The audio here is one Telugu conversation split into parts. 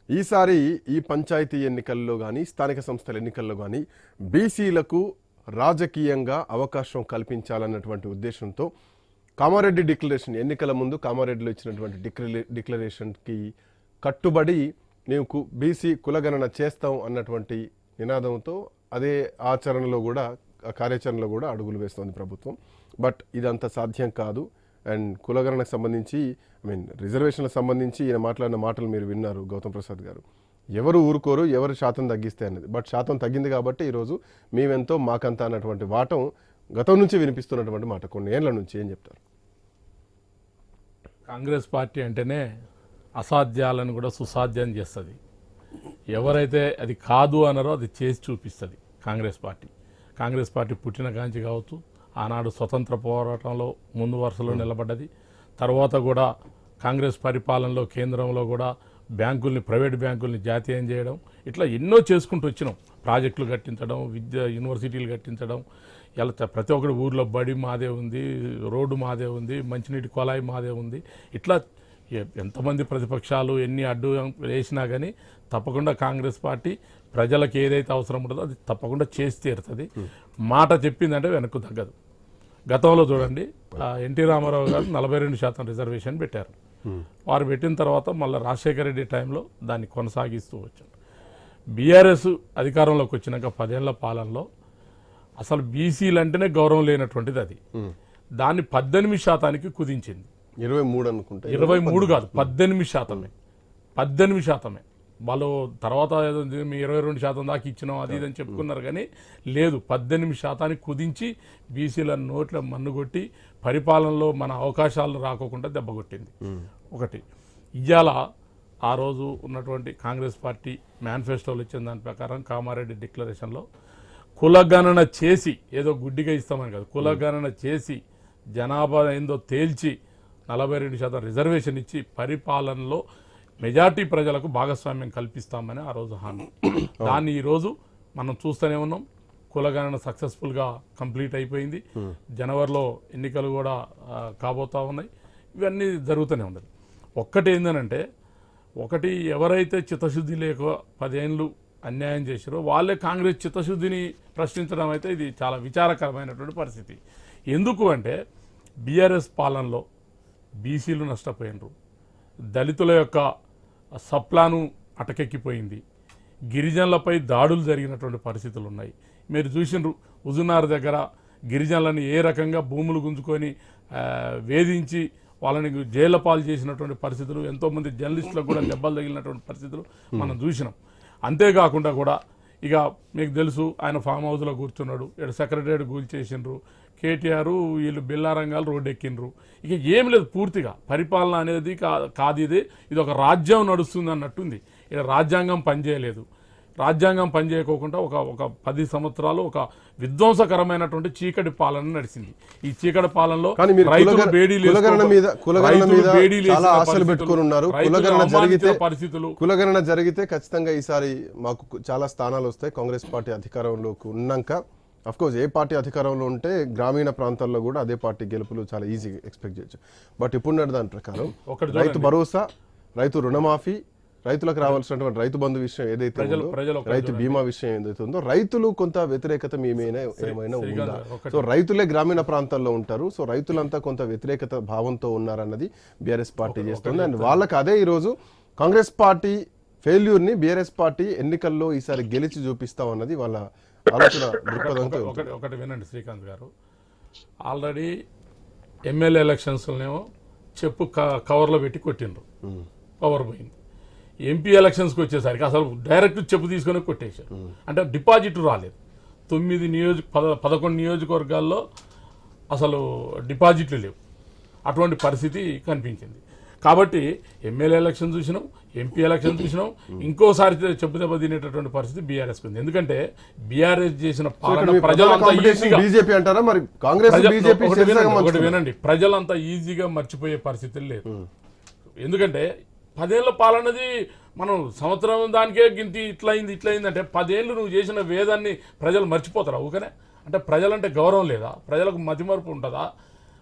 ఈసారి ఈ పంచాయతీ ఎన్నికల్లో కానీ స్థానిక సంస్థల ఎన్నికల్లో కానీ బీసీలకు రాజకీయంగా అవకాశం కల్పించాలన్నటువంటి ఉద్దేశంతో కామారెడ్డి డిక్లరేషన్ ఎన్నికల ముందు కామారెడ్డిలో ఇచ్చినటువంటి డిక్లరేషన్కి కట్టుబడి మేము బీసీ కులగణన చేస్తాం అన్నటువంటి నినాదంతో అదే ఆచరణలో కూడా కార్యాచరణలో కూడా అడుగులు వేస్తోంది ప్రభుత్వం. బట్ ఇదంతా సాధ్యం కాదు. అండ్ కులగణనకు సంబంధించి రిజర్వేషన్లకు సంబంధించి ఈయన మాట్లాడిన మాటలు మీరు విన్నారు గౌతమ్ ప్రసాద్ గారు. ఎవరు ఊరుకోరు, ఎవరు శాతం తగ్గిస్తే అన్నది. బట్ శాతం తగ్గింది కాబట్టి ఈరోజు మేమెంతో మాకంతా అన్నటువంటి వాటం గతం నుంచి వినిపిస్తున్నటువంటి మాట కొన్ని ఏళ్ల నుంచి. ఏం చెప్తారు? కాంగ్రెస్ పార్టీ అంటేనే అసాధ్యాలను కూడా సుసాధ్యం చేస్తుంది. ఎవరైతే అది కాదు అన్నారో అది చేసి చూపిస్తుంది కాంగ్రెస్ పార్టీ పుట్టిన కాంచి కావచ్చు, ఆనాడు స్వతంత్ర పోరాటంలో ముందు వరుసలో నిలబడ్డది. తర్వాత కూడా కాంగ్రెస్ పరిపాలనలో కేంద్రంలో కూడా ప్రైవేట్ బ్యాంకుల్ని జాతీయం చేయడం, ఇట్లా ఎన్నో చేసుకుంటూ వచ్చినాం. ప్రాజెక్టులు కట్టించడం, యూనివర్సిటీలు కట్టించడం, ఇలా ప్రతి ఒక్కటి ఊర్లో బడి మాదే ఉంది, రోడ్డు మాదే ఉంది, మంచినీటి కొలాయి మాదే ఉంది. ఇట్లా ఎంతమంది ప్రతిపక్షాలు ఎన్ని అడ్డు వేసినా కానీ తప్పకుండా కాంగ్రెస్ పార్టీ ప్రజలకు ఏదైతే అవసరం ఉంటుందో అది తప్పకుండా చేసి తీరుతుంది. మాట చెప్పిందంటే వెనక్కు తగ్గదు. గతంలో చూడండి, ఎన్టీ రామారావు గారు 42% రిజర్వేషన్ పెట్టారు. వారు పెట్టిన తర్వాత మళ్ళీ రాజశేఖర రెడ్డి టైంలో దాన్ని కొనసాగిస్తూ వచ్చారు. బీఆర్ఎస్ అధికారంలోకి వచ్చినాక 10 ఏళ్ల పాలనలో అసలు బీసీలు అంటేనే గౌరవం లేనటువంటిది. అది దాన్ని 18% కుదించింది. 23 అనుకుంటే 23 కాదు, 18%. వాళ్ళు తర్వాత 22% దాకా ఇచ్చినాం అది ఇదని చెప్పుకున్నారు. కానీ లేదు, 18% కుదించి బీసీల నోట్ల మన్నుగొట్టి పరిపాలనలో మన అవకాశాలు రాకోకుండా దెబ్బకొట్టింది. ఒకటి ఇవాళ ఆ రోజు ఉన్నటువంటి కాంగ్రెస్ పార్టీ మేనిఫెస్టోలు ఇచ్చిన దాని ప్రకారం కామారెడ్డి డిక్లరేషన్లో కులగణన చేసి, ఏదో గుడ్డిగా ఇస్తామని కాదు, కులగణన చేసి జనాభా ఏందో తేల్చి 42% రిజర్వేషన్ ఇచ్చి పరిపాలనలో మెజార్టీ ప్రజలకు భాగస్వామ్యం కల్పిస్తామని ఆ రోజు హామీ. దాన్ని ఈరోజు మనం చూస్తూనే ఉన్నాం. కులగణన సక్సెస్ఫుల్గా కంప్లీట్ అయిపోయింది. జనవరిలో ఎన్నికలు కూడా కాబోతా ఉన్నాయి. ఇవన్నీ జరుగుతూనే ఉన్నాయి. ఒక్కటి ఏంటంటే, ఎవరైతే చిత్తశుద్ధి లేక 10 ఏళ్ళు అన్యాయం చేశారో వాళ్ళే కాంగ్రెస్ చిత్తశుద్ధిని ప్రశ్నించడం అయితే ఇది చాలా విచారకరమైనటువంటి పరిస్థితి. ఎందుకు అంటే బీఆర్ఎస్ పాలనలో బీసీలు నష్టపోయినరు, దళితుల యొక్క సప్లాను అటకెక్కిపోయింది, గిరిజనులపై దాడులు జరిగినటువంటి పరిస్థితులు ఉన్నాయి. మీరు చూసినారు హుజూర్నగర్ దగ్గర గిరిజనులను ఏ రకంగా భూములు గుంజుకొని వేధించి వాళ్ళని జైళ్ల పాలు చేసినటువంటి పరిస్థితులు, ఎంతోమంది జర్నలిస్టులకు కూడా దెబ్బలు తగిలినటువంటి పరిస్థితులు మనం చూసినాం. అంతేకాకుండా కూడా ఇక మీకు తెలుసు, ఆయన ఫామ్ హౌస్లో కూర్చున్నాడు, ఇక్కడ సెక్రటరియట్ కూల్చేసిండ్రు, కేటీఆర్ వీళ్ళు బిల్లారంగాలు రోడ్డు ఎక్కిండ్రు. ఇక ఏం లేదు, పూర్తిగా పరిపాలన అనేది కాదు, ఇది ఒక రాజ్యం నడుస్తుంది అన్నట్టుంది. ఇక్కడ రాజ్యాంగం పనిచేయలేదు. రాజ్యాంగం పనిచేయకోకుండా ఒక 10 సంవత్సరాలు ఒక విధ్వంసకరమైనటువంటి చీకటి పాలన నడిచింది. ఈ చీకటి పాలనలో రైతులు పరిస్థితులు. కులగణన జరిగితే ఖచ్చితంగా ఈసారి మాకు చాలా స్థానాలు వస్తాయి కాంగ్రెస్ పార్టీ అధికారంలోకి ఉన్నాక. అఫ్ కోర్స్ ఏ పార్టీ అధికారంలో ఉంటే గ్రామీణ ప్రాంతాల్లో కూడా అదే పార్టీ గెలుపులు చాలా ఈజీగా ఎక్స్పెక్ట్ చేయొచ్చు. బట్ ఇప్పుడు దాని ప్రకారం రైతు భరోసా, రైతు రుణమాఫీ, రైతులకు రావాల్సినటువంటి రైతు బంధు విషయం ఏదైతే ఉందో, రైతు బీమా విషయం ఏదైతే ఉందో, రైతులు కొంత వ్యతిరేకత ఏమైనా ఉందా? సో రైతులే గ్రామీణ ప్రాంతాల్లో ఉంటారు. సో రైతులంతా కొంత వ్యతిరేకత భావంతో ఉన్నారన్నది బీఆర్ఎస్ పార్టీ చేస్తుంది. అండ్ వాళ్ళకి అదే ఈరోజు కాంగ్రెస్ పార్టీ ఫెయిల్యూర్ని బీఆర్ఎస్ పార్టీ ఎన్నికల్లో ఈసారి గెలిచి చూపిస్తామన్నది వాళ్ళ ఆలోచన దృక్పథంతో. ఒకటి వినండి శ్రీకాంత్ గారు, ఆల్రెడీ ఎమ్మెల్యే ఎలక్షన్స్లోనేమో చెప్పు కవర్లో పెట్టి కొట్టిండ్రు, పవర్ పోయింది. ఎంపీ ఎలక్షన్స్కి వచ్చేసరికి అసలు డైరెక్ట్ చెప్పు తీసుకొని కొట్టేశారు. అంటే డిపాజిట్ రాలేదు. 11 నియోజకవర్గాల్లో అసలు డిపాజిట్లు లేవు. అటువంటి పరిస్థితి కనిపించింది. కాబట్టి ఎమ్మెల్యే ఎలక్షన్ చూసినాం, ఎంపీ ఎలక్షన్ చూసినాం, ఇంకోసారి చెప్పు దెబ్బ తినేటటువంటి పరిస్థితి బీఆర్ఎస్కి ఉంది. ఎందుకంటే బీఆర్ఎస్ చేసిన పాలన ప్రజలంతా ఒకటి వినండి, ప్రజలంతా ఈజీగా మర్చిపోయే పరిస్థితులు లేదు. ఎందుకంటే 10 ఏళ్ల పాలనది మనం సంవత్సరం దానికే గింతి ఇట్లయింది అంటే 10 ఏళ్ళు నువ్వు చేసిన వేదాన్ని ప్రజలు మర్చిపోతారా ఊకనే? అంటే ప్రజలంటే గౌరవం లేదా? ప్రజలకు మతిమరుపు ఉంటుందా?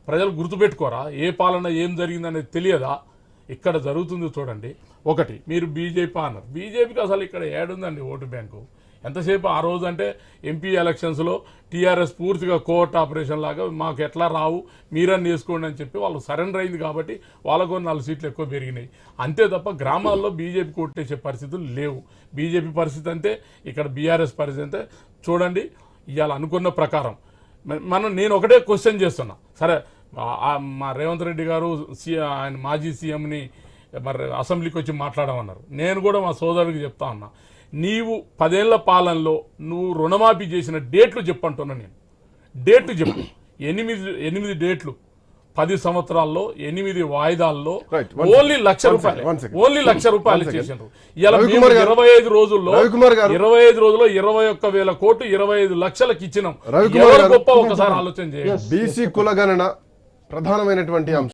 ప్రజలు గుర్తుపెట్టుకోరా? ఏ పాలన ఏం జరిగిందనేది తెలియదా? ఇక్కడ జరుగుతుంది చూడండి. ఒకటి, మీరు బీజేపీ అన్నారు. బీజేపీకి అసలు ఇక్కడ ఏడుందండి ఓటు బ్యాంకు? ఎంతసేపు ఆ రోజు అంటే ఎంపీ ఎలక్షన్స్లో టీఆర్ఎస్ పూర్తిగా కోర్ట్ ఆపరేషన్ లాగా మాకు ఎట్లా రావు మీరని చేసుకోండి అని చెప్పి వాళ్ళు సరెండర్ అయింది కాబట్టి వాళ్ళకు 4 సీట్లు ఎక్కువ పెరిగినాయి. అంతే తప్ప గ్రామాల్లో బీజేపీ కొట్టేసే పరిస్థితులు లేవు. బీజేపీ పరిస్థితి అంతే, ఇక్కడ బీఆర్ఎస్ పరిస్థితి అంతే. చూడండి, ఇవాళ అనుకున్న ప్రకారం నేను ఒకటే క్వశ్చన్ చేస్తున్నా. సరే, మా రేవంత్ రెడ్డి గారు ఆయన మాజీ సీఎంని మరి అసెంబ్లీకి వచ్చి మాట్లాడమన్నారు. నేను కూడా మా సోదరుడికి చెప్తా ఉన్నా, నీవు 10 ఏళ్ల పాలనలో నువ్వు రుణమాఫీ చేసిన డేట్లు చెప్పంటున్నా. నేను డేట్లు చెప్పు. 8 డేట్లు 10 సంవత్సరాల్లో 8 వాయిదాల్లో ఓన్లీ ₹1,00,000 చేసినారు. ఇలా 25 రోజుల్లో 21,000 కోట్లు 25 లక్షలకు ఇచ్చినాం. ఎవరు గొప్ప ఒకసారి ఆలోచన చేయండి. బీసీ కులగణన ప్రధానమైనటువంటి అంశం.